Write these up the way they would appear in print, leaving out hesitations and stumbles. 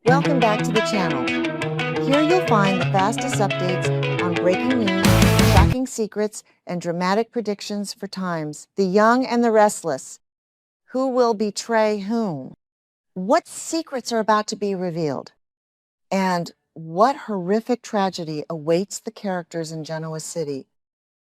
Welcome back to the channel. Here you'll find the fastest updates on breaking news, shocking secrets, and dramatic predictions for times. The young and the restless. Who will betray whom? What secrets are about to be revealed? And what horrific tragedy awaits the characters in Genoa City?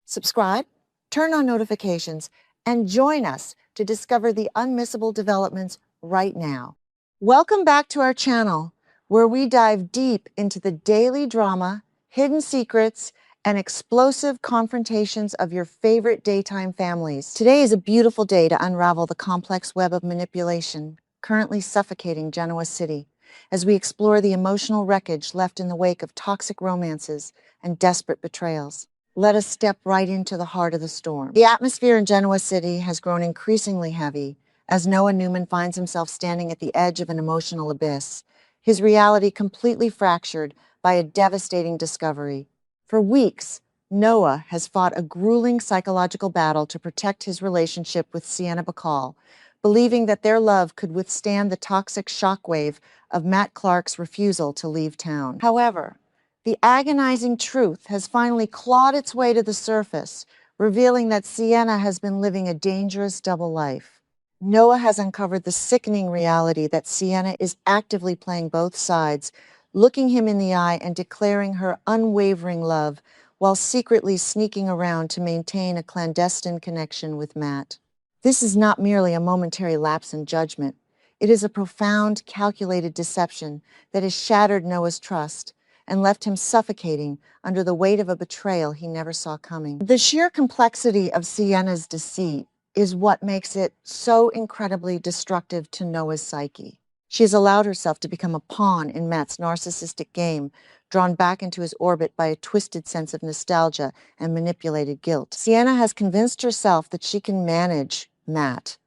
Subscribe, turn on notifications, and join us to discover the unmissable developments right now. Welcome back to our channel, where we dive deep into the daily drama, hidden secrets, and explosive confrontations of your favorite daytime families. Today is a beautiful day to unravel the complex web of manipulation currently suffocating Genoa City, as we explore the emotional wreckage left in the wake of toxic romances and desperate betrayals. Let us step right into the heart of the storm. The atmosphere in Genoa City has grown increasingly heavy as Noah Newman finds himself standing at the edge of an emotional abyss, his reality completely fractured by a devastating discovery. For weeks, Noah has fought a grueling psychological battle to protect his relationship with Sienna Bacall, believing that their love could withstand the toxic shockwave of Matt Clark's refusal to leave town. However, the agonizing truth has finally clawed its way to the surface, revealing that Sienna has been living a dangerous double life. Noah has uncovered the sickening reality that Sienna is actively playing both sides, looking him in the eye and declaring her unwavering love, while secretly sneaking around to maintain a clandestine connection with Matt. This is not merely a momentary lapse in judgment. It is a profound, calculated deception that has shattered Noah's trust and left him suffocating under the weight of a betrayal he never saw coming. The sheer complexity of Sienna's deceit is what makes it so incredibly destructive to Noah's psyche. She has allowed herself to become a pawn in Matt's narcissistic game, drawn back into his orbit by a twisted sense of nostalgia and manipulated guilt. Sienna has convinced herself that she can manage Matt,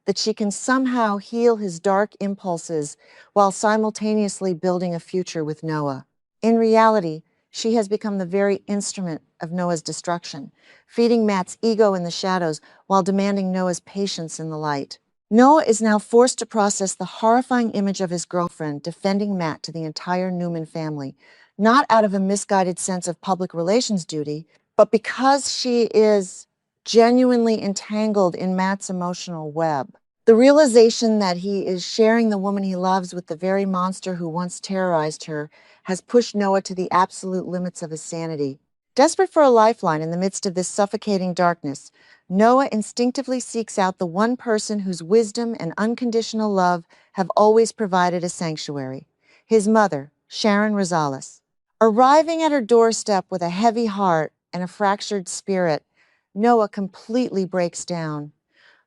that she can somehow heal his dark impulses while simultaneously building a future with Noah. In reality, she has become the very instrument of Noah's destruction, feeding Matt's ego in the shadows while demanding Noah's patience in the light. Noah is now forced to process the horrifying image of his girlfriend defending Matt to the entire Newman family, not out of a misguided sense of public relations duty, but because she is genuinely entangled in Matt's emotional web. The realization that he is sharing the woman he loves with the very monster who once terrorized her has pushed Noah to the absolute limits of his sanity. Desperate for a lifeline in the midst of this suffocating darkness, Noah instinctively seeks out the one person whose wisdom and unconditional love have always provided a sanctuary: his mother, Sharon Rosales. Arriving at her doorstep with a heavy heart and a fractured spirit, Noah completely breaks down,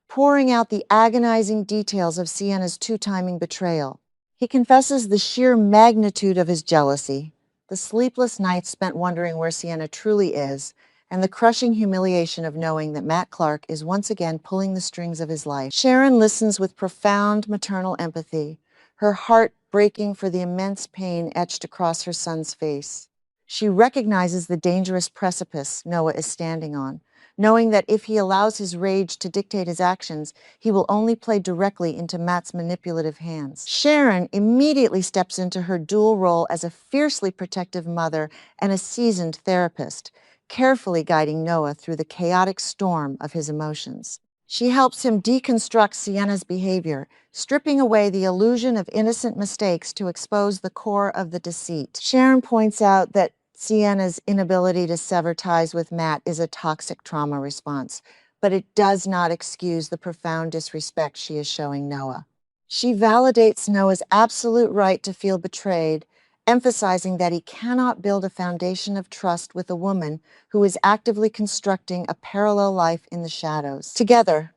pouring out the agonizing details of Sienna's two-timing betrayal. He confesses the sheer magnitude of his jealousy, the sleepless nights spent wondering where Sienna truly is, and the crushing humiliation of knowing that Matt Clark is once again pulling the strings of his life. Sharon listens with profound maternal empathy, her heart breaking for the immense pain etched across her son's face. She recognizes the dangerous precipice Noah is standing on, knowing that if he allows his rage to dictate his actions, he will only play directly into Matt's manipulative hands. Sharon immediately steps into her dual role as a fiercely protective mother and a seasoned therapist, carefully guiding Noah through the chaotic storm of his emotions. She helps him deconstruct Sienna's behavior, stripping away the illusion of innocent mistakes to expose the core of the deceit. Sharon points out that Sienna's inability to sever ties with Matt is a toxic trauma response, but it does not excuse the profound disrespect she is showing Noah. She validates Noah's absolute right to feel betrayed, emphasizing that he cannot build a foundation of trust with a woman who is actively constructing a parallel life in the shadows. Together,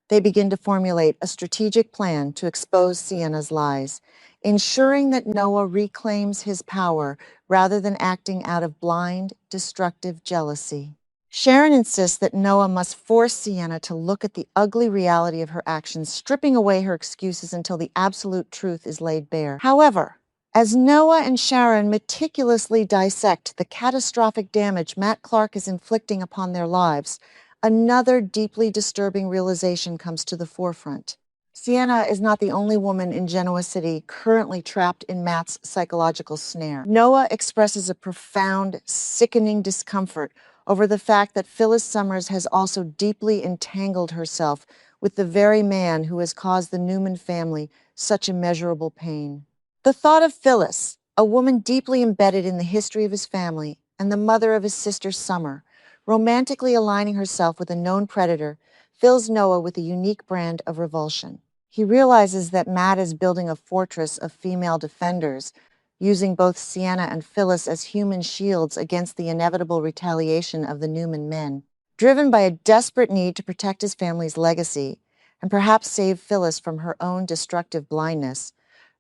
they begin to formulate a strategic plan to expose Sienna's lies, ensuring that Noah reclaims his power rather than acting out of blind, destructive jealousy. Sharon insists that Noah must force Sienna to look at the ugly reality of her actions, stripping away her excuses until the absolute truth is laid bare. However, as Noah and Sharon meticulously dissect the catastrophic damage Matt Clark is inflicting upon their lives, another deeply disturbing realization comes to the forefront. Sienna is not the only woman in Genoa City currently trapped in Matt's psychological snare. Noah expresses a profound, sickening discomfort over the fact that Phyllis Summers has also deeply entangled herself with the very man who has caused the Newman family such immeasurable pain. The thought of Phyllis, a woman deeply embedded in the history of his family and the mother of his sister Summer, romantically aligning herself with a known predator, fills Noah with a unique brand of revulsion. He realizes that Matt is building a fortress of female defenders, using both Sienna and Phyllis as human shields against the inevitable retaliation of the Newman men. Driven by a desperate need to protect his family's legacy and perhaps save Phyllis from her own destructive blindness,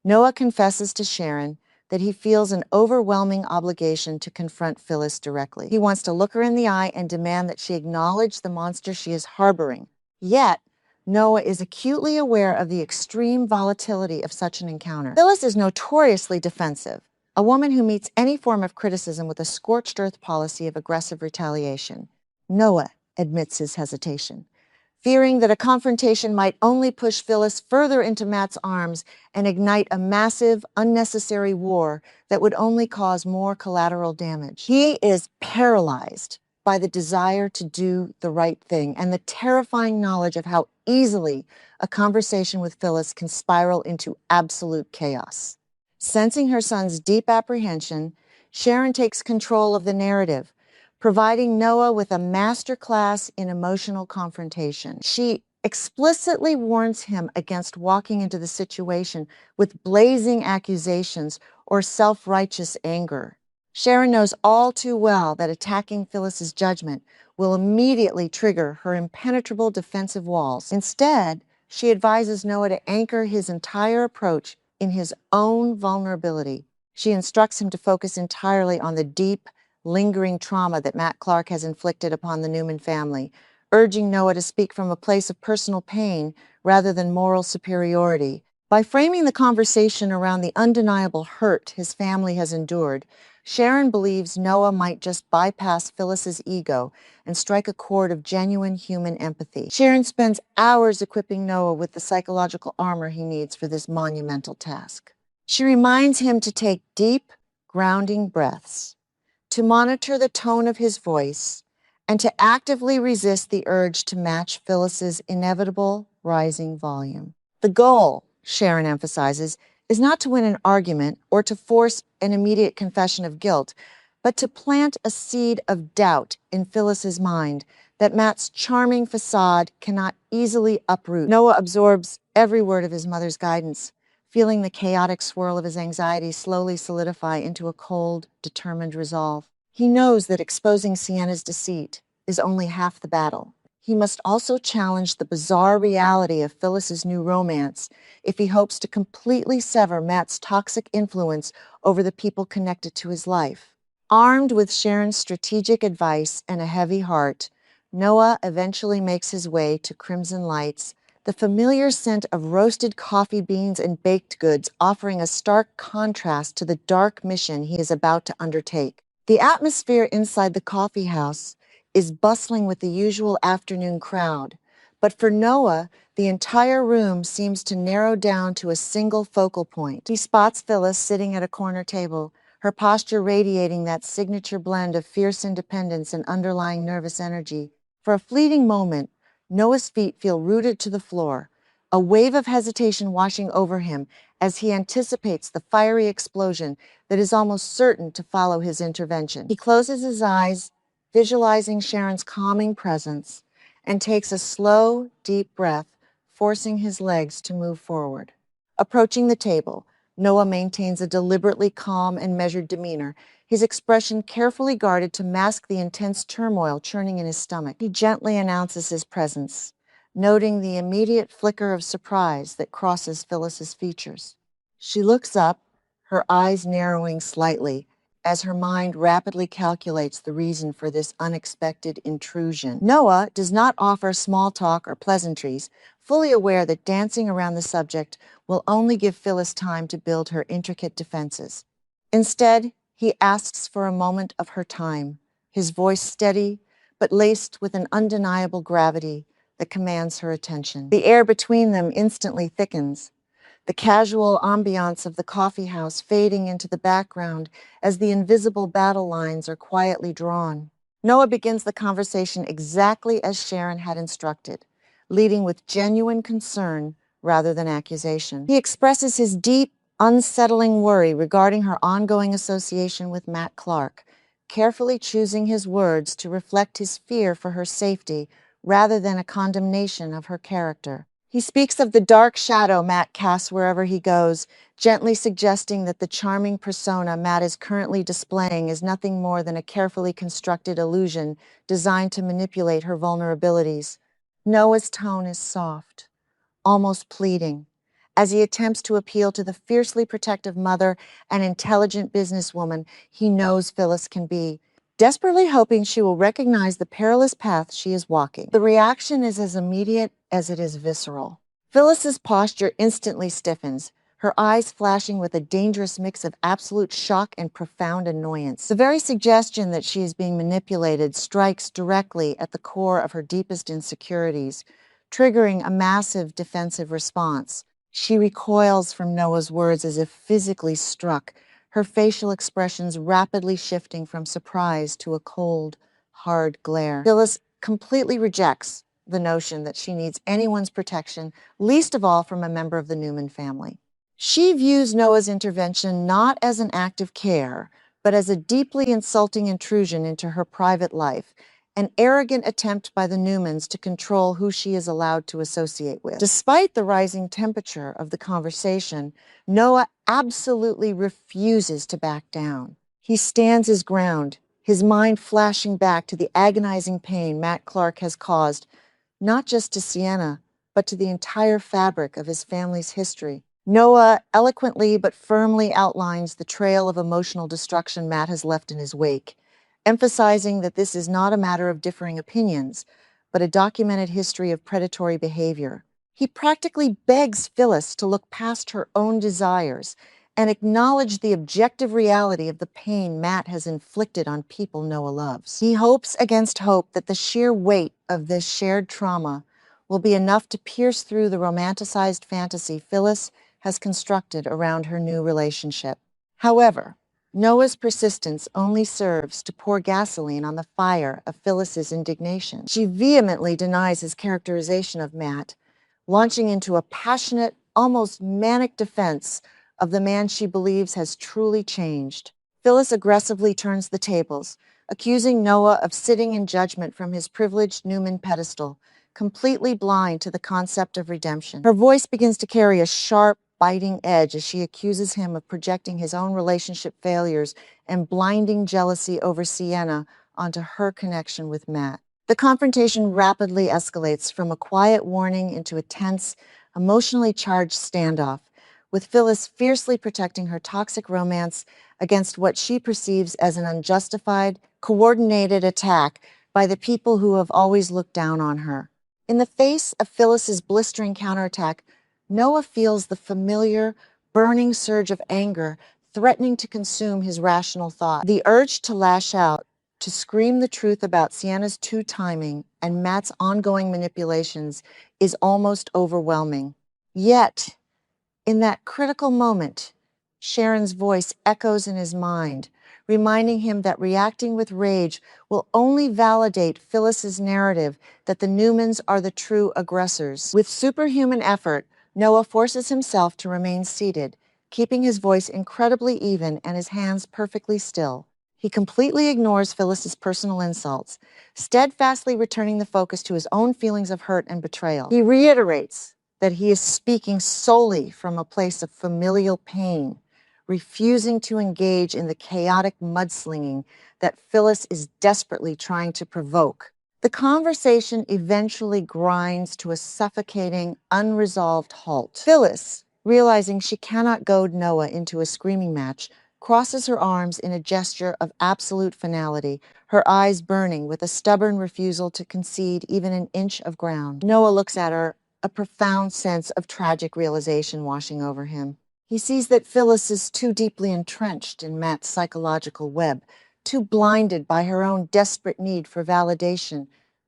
Noah confesses to Sharon that he feels an overwhelming obligation to confront Phyllis directly. He wants to look her in the eye and demand that she acknowledge the monster she is harboring. Yet, Noah is acutely aware of the extreme volatility of such an encounter. Phyllis is notoriously defensive, a woman who meets any form of criticism with a scorched earth policy of aggressive retaliation. Noah admits his hesitation, fearing that a confrontation might only push Phyllis further into Matt's arms and ignite a massive, unnecessary war that would only cause more collateral damage. He is paralyzed by the desire to do the right thing and the terrifying knowledge of how easily a conversation with Phyllis can spiral into absolute chaos. Sensing her son's deep apprehension, Sharon takes control of the narrative, providing Noah with a masterclass in emotional confrontation. She explicitly warns him against walking into the situation with blazing accusations or self-righteous anger. Sharon knows all too well that attacking Phyllis's judgment will immediately trigger her impenetrable defensive walls. Instead, she advises Noah to anchor his entire approach in his own vulnerability. She instructs him to focus entirely on the deep, lingering trauma that Matt Clark has inflicted upon the Newman family, urging Noah to speak from a place of personal pain rather than moral superiority. By framing the conversation around the undeniable hurt his family has endured, Sharon believes Noah might just bypass Phyllis's ego and strike a chord of genuine human empathy. Sharon spends hours equipping Noah with the psychological armor he needs for this monumental task. She reminds him to take deep, grounding breaths, to monitor the tone of his voice, and to actively resist the urge to match Phyllis's inevitable rising volume. The goal, Sharon emphasizes, is not to win an argument or to force an immediate confession of guilt, but to plant a seed of doubt in Phyllis's mind that Matt's charming facade cannot easily uproot. Noah absorbs every word of his mother's guidance, feeling the chaotic swirl of his anxiety slowly solidify into a cold, determined resolve. He knows that exposing Sienna's deceit is only half the battle. He must also challenge the bizarre reality of Phyllis's new romance if he hopes to completely sever Matt's toxic influence over the people connected to his life. Armed with Sharon's strategic advice and a heavy heart, Noah eventually makes his way to Crimson Lights, the familiar scent of roasted coffee beans and baked goods offering a stark contrast to the dark mission he is about to undertake. The atmosphere inside the coffee house is bustling with the usual afternoon crowd, but for Noah, the entire room seems to narrow down to a single focal point. He spots Phyllis sitting at a corner table, her posture radiating that signature blend of fierce independence and underlying nervous energy. For a fleeting moment, Noah's feet feel rooted to the floor, a wave of hesitation washing over him as he anticipates the fiery explosion that is almost certain to follow his intervention. He closes his eyes, visualizing Sharon's calming presence, and takes a slow, deep breath, forcing his legs to move forward. Approaching the table, Noah maintains a deliberately calm and measured demeanor, his expression carefully guarded to mask the intense turmoil churning in his stomach. He gently announces his presence, noting the immediate flicker of surprise that crosses Phyllis's features. She looks up, her eyes narrowing slightly, as her mind rapidly calculates the reason for this unexpected intrusion. Noah does not offer small talk or pleasantries, fully aware that dancing around the subject will only give Phyllis time to build her intricate defenses. Instead, he asks for a moment of her time, his voice steady, but laced with an undeniable gravity, that commands her attention. The air between them instantly thickens, the casual ambiance of the coffee house fading into the background as the invisible battle lines are quietly drawn. Noah begins the conversation exactly as Sharon had instructed, leading with genuine concern rather than accusation. He expresses his deep, unsettling worry regarding her ongoing association with Matt Clark, carefully choosing his words to reflect his fear for her safety rather than a condemnation of her character. He speaks of the dark shadow Matt casts wherever he goes, gently suggesting that the charming persona Matt is currently displaying is nothing more than a carefully constructed illusion designed to manipulate her vulnerabilities. Noah's tone is soft, almost pleading, as he attempts to appeal to the fiercely protective mother and intelligent businesswoman he knows Phyllis can be, desperately hoping she will recognize the perilous path she is walking. The reaction is as immediate as it is visceral. Phyllis's posture instantly stiffens, her eyes flashing with a dangerous mix of absolute shock and profound annoyance. The very suggestion that she is being manipulated strikes directly at the core of her deepest insecurities, triggering a massive defensive response. She recoils from Noah's words as if physically struck, her facial expressions rapidly shifting from surprise to a cold, hard glare. Phyllis completely rejects the notion that she needs anyone's protection, least of all from a member of the Newman family. She views Noah's intervention not as an act of care, but as a deeply insulting intrusion into her private life, an arrogant attempt by the Newmans to control who she is allowed to associate with. Despite the rising temperature of the conversation, Noah absolutely refuses to back down. He stands his ground, his mind flashing back to the agonizing pain Matt Clark has caused, not just to Sienna, but to the entire fabric of his family's history. Noah eloquently but firmly outlines the trail of emotional destruction Matt has left in his wake, emphasizing that this is not a matter of differing opinions, but a documented history of predatory behavior. He practically begs Phyllis to look past her own desires and acknowledge the objective reality of the pain Matt has inflicted on people Noah loves. He hopes against hope that the sheer weight of this shared trauma will be enough to pierce through the romanticized fantasy Phyllis has constructed around her new relationship. However, Noah's persistence only serves to pour gasoline on the fire of Phyllis's indignation. She vehemently denies his characterization of Matt, launching into a passionate, almost manic defense of the man she believes has truly changed. Phyllis aggressively turns the tables, accusing Noah of sitting in judgment from his privileged Newman pedestal, completely blind to the concept of redemption. Her voice begins to carry a sharp, biting edge as she accuses him of projecting his own relationship failures and blinding jealousy over Sienna onto her connection with Matt. The confrontation rapidly escalates from a quiet warning into a tense, emotionally charged standoff, with Phyllis fiercely protecting her toxic romance against what she perceives as an unjustified, coordinated attack by the people who have always looked down on her. In the face of Phyllis's blistering counterattack, Noah feels the familiar, burning surge of anger threatening to consume his rational thought. The urge to lash out, to scream the truth about Sienna's two-timing and Matt's ongoing manipulations is almost overwhelming. Yet, in that critical moment, Sharon's voice echoes in his mind, reminding him that reacting with rage will only validate Phyllis's narrative that the Newmans are the true aggressors. With superhuman effort, Noah forces himself to remain seated, keeping his voice incredibly even and his hands perfectly still. He completely ignores Phyllis's personal insults, steadfastly returning the focus to his own feelings of hurt and betrayal. He reiterates that he is speaking solely from a place of familial pain, refusing to engage in the chaotic mudslinging that Phyllis is desperately trying to provoke. The conversation eventually grinds to a suffocating, unresolved halt. Phyllis, realizing she cannot goad Noah into a screaming match, crosses her arms in a gesture of absolute finality, her eyes burning with a stubborn refusal to concede even an inch of ground. Noah looks at her, a profound sense of tragic realization washing over him. He sees that Phyllis is too deeply entrenched in Matt's psychological web, too blinded by her own desperate need for validation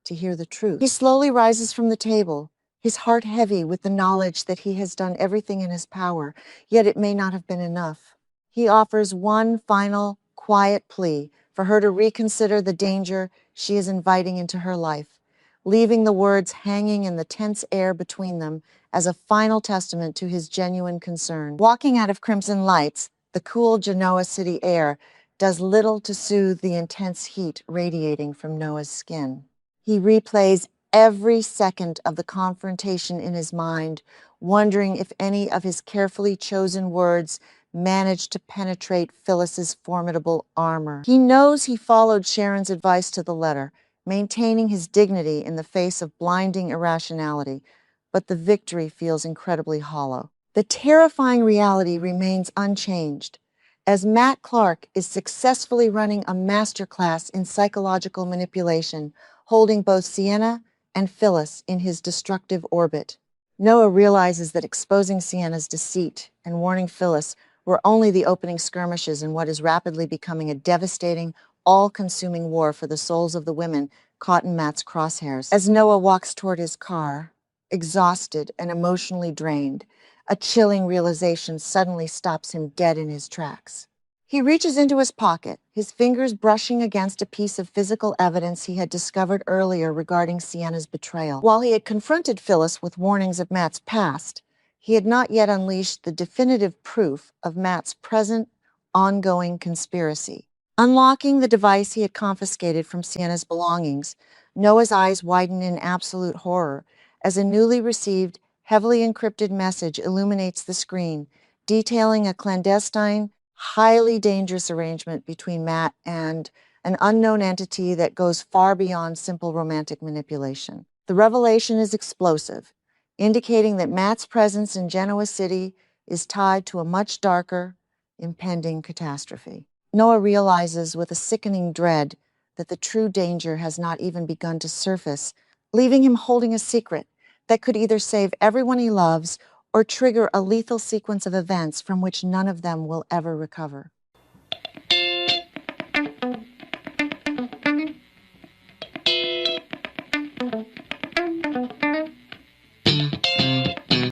to hear the truth. He slowly rises from the table, his heart heavy with the knowledge that he has done everything in his power, yet it may not have been enough. He offers one final, quiet plea for her to reconsider the danger she is inviting into her life, leaving the words hanging in the tense air between them as a final testament to his genuine concern. Walking out of Crimson Lights, the cool Genoa City air does little to soothe the intense heat radiating from Noah's skin. He replays every second of the confrontation in his mind, wondering if any of his carefully chosen words managed to penetrate Phyllis's formidable armor. He knows he followed Sharon's advice to the letter, maintaining his dignity in the face of blinding irrationality, but the victory feels incredibly hollow. The terrifying reality remains unchanged, as Matt Clark is successfully running a masterclass in psychological manipulation, holding both Sienna and Phyllis in his destructive orbit. Noah realizes that exposing Sienna's deceit and warning Phyllis were only the opening skirmishes in what is rapidly becoming a devastating, all-consuming war for the souls of the women caught in Matt's crosshairs. As Noah walks toward his car, exhausted and emotionally drained, a chilling realization suddenly stops him dead in his tracks. He reaches into his pocket, his fingers brushing against a piece of physical evidence he had discovered earlier regarding Sienna's betrayal. While he had confronted Phyllis with warnings of Matt's past, he had not yet unleashed the definitive proof of Matt's present, ongoing conspiracy. Unlocking the device he had confiscated from Sienna's belongings, Noah's eyes widen in absolute horror as a newly received, heavily encrypted message illuminates the screen, detailing a clandestine, highly dangerous arrangement between Matt and an unknown entity that goes far beyond simple romantic manipulation. The revelation is explosive, indicating that Matt's presence in Genoa City is tied to a much darker, impending catastrophe. Noah realizes with a sickening dread that the true danger has not even begun to surface, leaving him holding a secret that could either save everyone he loves or trigger a lethal sequence of events from which none of them will ever recover.